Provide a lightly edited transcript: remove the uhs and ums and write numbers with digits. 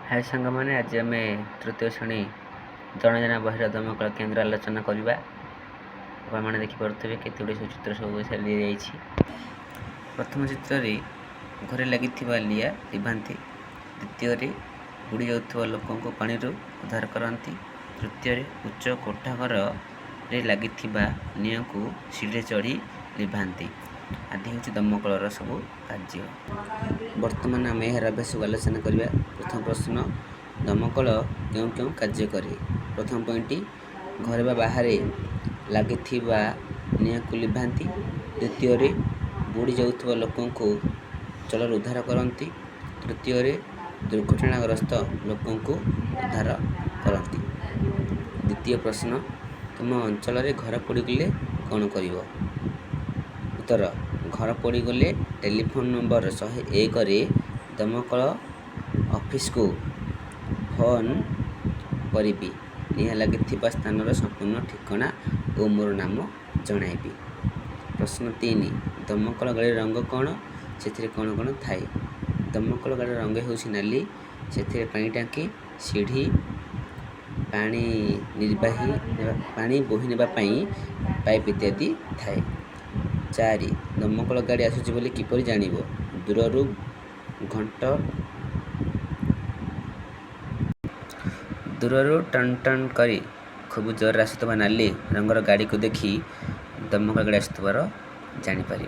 हाय सांगमाने आज आम तृतीय श्रेणी जनजना बहिर दमकल केन्द्र आलोचना करवा। आपने देखिपे केतुड़ी सब चित्र सब दी जाइए। प्रथम चित्र घरे लगी लिया लिभांति, द्वितीय बुड़ी जाऊा लोक पानी उद्धार करती, तृतीय उच्च कोठा घर लगी निआं को सीढ़े चढ़ी लिभांति। आदि हूँ दमकल सब कार्य। बर्तमान आम यार अभ्यास को आलोचना करवा। प्रथम प्रश्न, दमकल क्यों क्यों कार्य करे। प्रथम पॉइंट, घर बा बाहर लगी निआं को लिभांति। द्वितीय बुड़ी जाऊा लोक जल उद्धार करती। तृतीय दुर्घटनाग्रस्त लोक उद्धार करती। द्वितीय प्रश्न, तुम अंचल घर पोड़गले कौन कर। उत्तर, घर पोड़गले टेलीफोन नंबर 101 रे दमकल ऑफिस को फोन करी निआं लगी स्थान संपूर्ण ठिकाना और मोर नाम जनइबी। प्रश्न 3, दमकल गाड़ी रंग कौन, से कौन कौन थाए। दमकल गाड़ी रंग हो नाली, से पानी टांकी, सीढ़ी, पानी निर्वाही पानी बोही नापी पाइप इत्यादि थाए। 4, दमकल गाड़ी आसुची बोली किपरि जानिबो। दूररू टन टन करी खूब जोर आसुवा नाली रंगर गाड़ी को देखी दमकल गाड़ी आसुवार जानीपर।